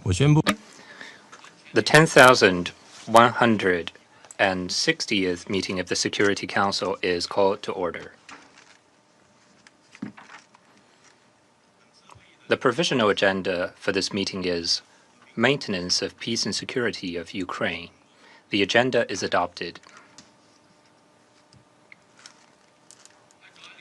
我宣布 The 10,160th meeting of the Security Council is called to order. The provisional agenda for this meeting is Maintenance of Peace and Security of Ukraine. The agenda is adopted.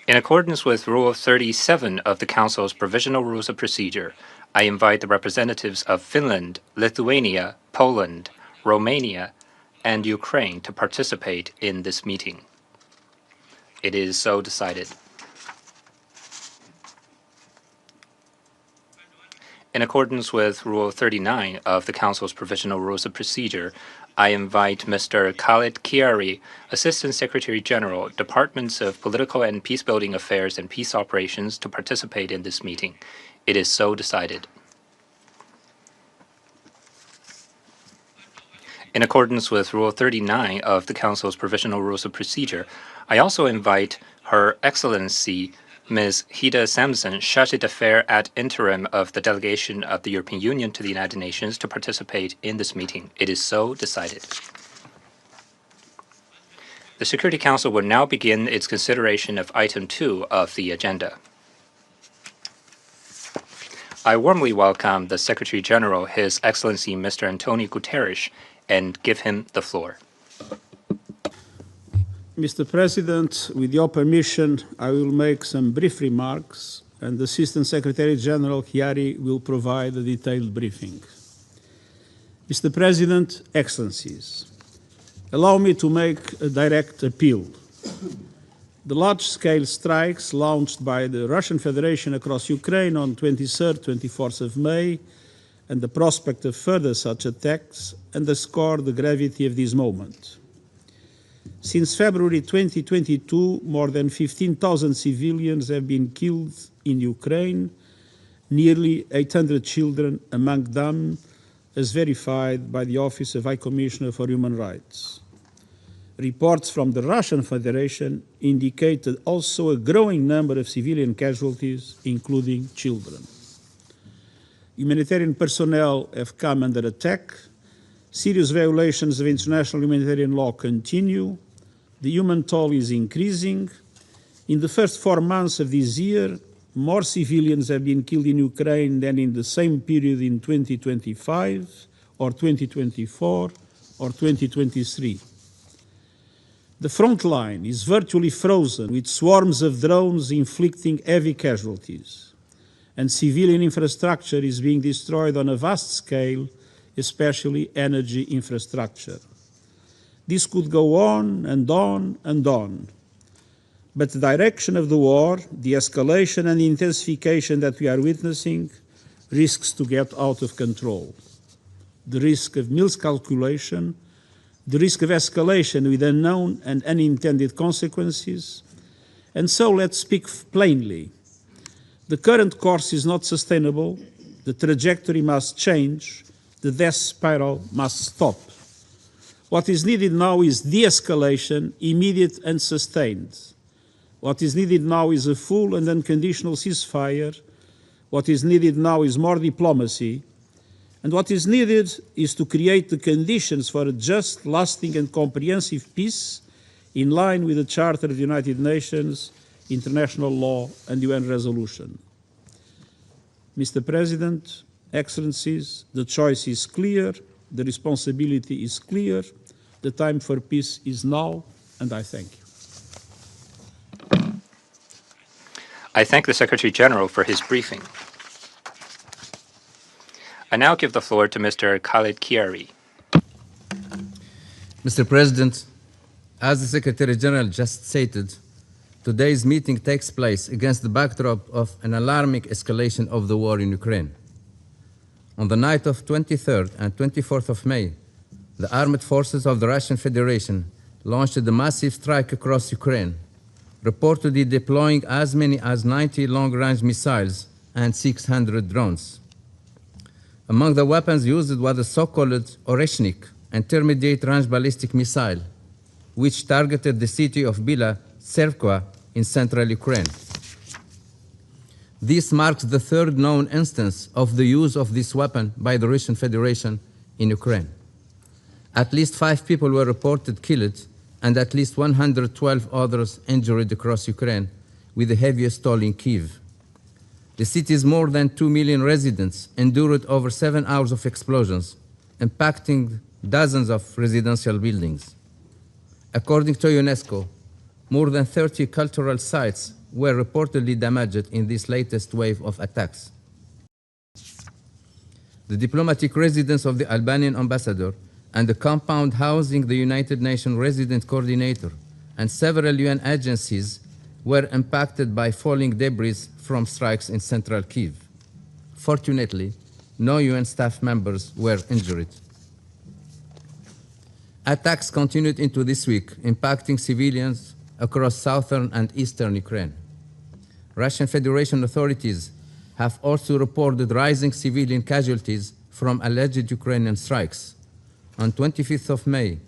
In accordance with Rule 37 of the Council's Provisional Rules of Procedure, I invite the representatives of Finland, Lithuania, Poland, Romania, and Ukraine to participate in this meeting. It is so decided. In accordance with Rule 39 of the Council's Provisional Rules of Procedure, I invite Mr. Khalid Kiari, Assistant Secretary General, Departments of Political and Peacebuilding Affairs and Peace Operations, to participate in this meeting. It is so decided. In accordance with Rule 39 of the Council's Provisional Rules of Procedure, I also invite Her Excellency Ms. Hida Samson, Chargé d'Affaires ad interim of the Delegation of the European Union to the United Nations, to participate in this meeting. It is so decided. The Security Council will now begin its consideration of Item 2 of the agenda. I warmly welcome the Secretary General, His Excellency Mr. Antonio Guterres, and give him the floor. Mr. President, with your permission, I will make some brief remarks, and the Assistant Secretary General Chiari will provide a detailed briefing. Mr. President, Excellencies, allow me to make a direct appeal. The large-scale strikes launched by the Russian Federation across Ukraine on 23rd, 24th of May, and the prospect of further such attacks underscore the gravity of this moment. Since February 2022, more than 15,000 civilians have been killed in Ukraine, nearly 800 children among them, as verified by the Office of High Commissioner for Human Rights. Reports from the Russian Federation indicated also a growing number of civilian casualties, including children. Humanitarian personnel have come under attack. Serious violations of international humanitarian law continue. The human toll is increasing. In the first 4 months of this year, more civilians have been killed in Ukraine than in the same period in 2025, or 2024, or 2023. The front line is virtually frozen, with swarms of drones inflicting heavy casualties, and civilian infrastructure is being destroyed on a vast scale, especially energy infrastructure. This could go on and on and on. But the direction of the war, the escalation and intensification that we are witnessing, risks to get out of control. The risk of miscalculation, the risk of escalation with unknown and unintended consequences. And so let's speak plainly. The current course is not sustainable. The trajectory must change. The death spiral must stop. What is needed now is de-escalation, immediate and sustained. What is needed now is a full and unconditional ceasefire. What is needed now is more diplomacy. And what is needed is to create the conditions for a just, lasting and comprehensive peace in line with the Charter of the United Nations, international law and UN resolution. Mr. President, Excellencies, the choice is clear, the responsibility is clear, the time for peace is now, and I thank you. I thank the Secretary General for his briefing. I now give the floor to Mr. Khalid Kiari. Mr. President, as the Secretary General just stated, today's meeting takes place against the backdrop of an alarming escalation of the war in Ukraine. On the night of 23rd and 24th of May, the armed forces of the Russian Federation launched a massive strike across Ukraine, reportedly deploying as many as 90 long-range missiles and 600 drones. Among the weapons used was the so-called Oreshnik intermediate-range ballistic missile, which targeted the city of Bila Tserkva in central Ukraine. This marks the third known instance of the use of this weapon by the Russian Federation in Ukraine. At least 5 people were reported killed and at least 112 others injured across Ukraine, with the heaviest toll in Kyiv. The city's more than 2 million residents endured over 7 hours of explosions, impacting dozens of residential buildings. According to UNESCO, more than 30 cultural sites were reportedly damaged in this latest wave of attacks. The diplomatic residence of the Albanian ambassador and the compound housing the United Nations Resident Coordinator and several UN agencies were impacted by falling debris from strikes in central Kyiv. Fortunately, no UN staff members were injured. Attacks continued into this week, impacting civilians across southern and eastern Ukraine. Russian Federation authorities have also reported rising civilian casualties from alleged Ukrainian strikes. On 25th of May,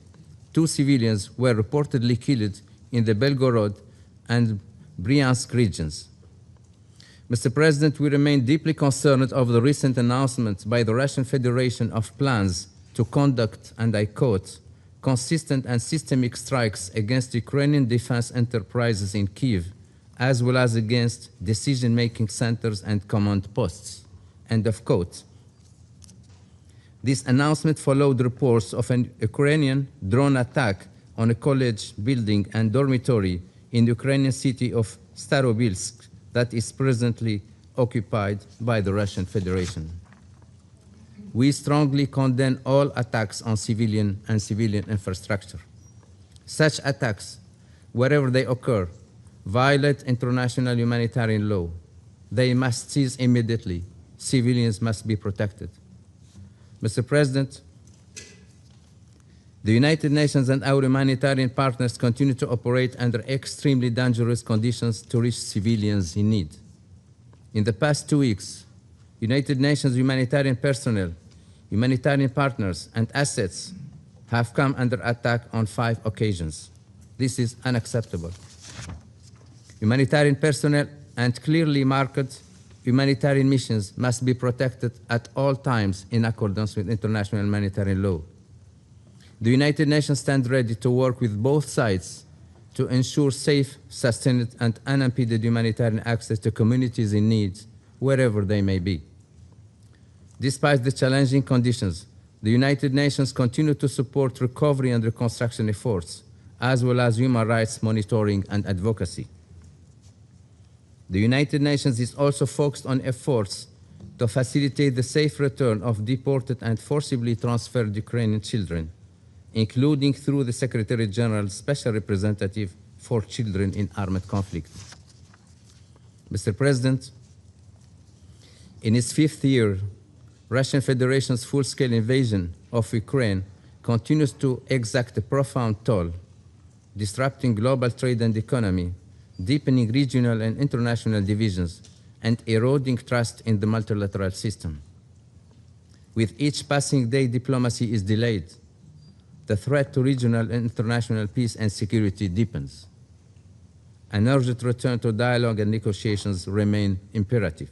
2 civilians were reportedly killed in the Belgorod and Bryansk regions. Mr. President, we remain deeply concerned over the recent announcement by the Russian Federation of plans to conduct, and I quote, consistent and systemic strikes against Ukrainian defense enterprises in Kyiv, as well as against decision-making centers and command posts, end of quote. This announcement followed reports of an Ukrainian drone attack on a college building and dormitory in the Ukrainian city of Starobilsk that is presently occupied by the Russian Federation. We strongly condemn all attacks on civilian and civilian infrastructure. Such attacks, wherever they occur, violate international humanitarian law. They must cease immediately. Civilians must be protected. Mr. President, the United Nations and our humanitarian partners continue to operate under extremely dangerous conditions to reach civilians in need. In the past 2 weeks, United Nations humanitarian personnel, humanitarian partners, and assets have come under attack on 5 occasions. This is unacceptable. Humanitarian personnel and clearly marked humanitarian missions must be protected at all times in accordance with international humanitarian law. The United Nations stands ready to work with both sides to ensure safe, sustained, and unimpeded humanitarian access to communities in need, wherever they may be. Despite the challenging conditions, the United Nations continue to support recovery and reconstruction efforts, as well as human rights monitoring and advocacy. The United Nations is also focused on efforts to facilitate the safe return of deported and forcibly transferred Ukrainian children, including through the Secretary General's Special Representative for Children in Armed Conflict. Mr. President, in its 5th year, Russian Federation's full-scale invasion of Ukraine continues to exact a profound toll, disrupting global trade and economy, deepening regional and international divisions, and eroding trust in the multilateral system. With each passing day, diplomacy is delayed. The threat to regional and international peace and security deepens. An urgent return to dialogue and negotiations remain imperative.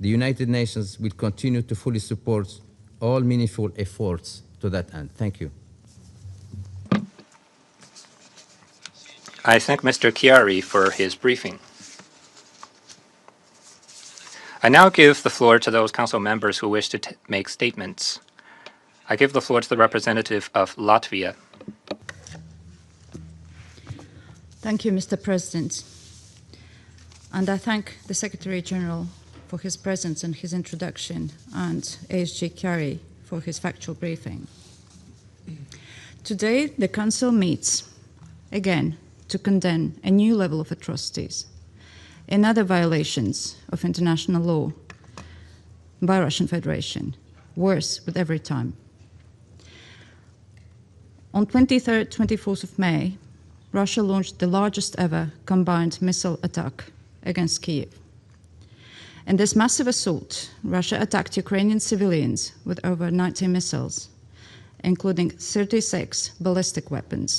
The United Nations will continue to fully support all meaningful efforts to that end. Thank you. I thank Mr. Chiari for his briefing. I now give the floor to those council members who wish to make statements. I give the floor to the representative of Latvia. Thank you, Mr. President. And I thank the Secretary General for his presence and his introduction, and ASG Chiari for his factual briefing. Today, the Council meets again to condemn a new level of atrocities and other violations of international law by Russian Federation, worse with every time. On 23rd, 24th of May, Russia launched the largest ever combined missile attack against Kyiv. In this massive assault, Russia attacked Ukrainian civilians with over 90 missiles, including 36 ballistic weapons,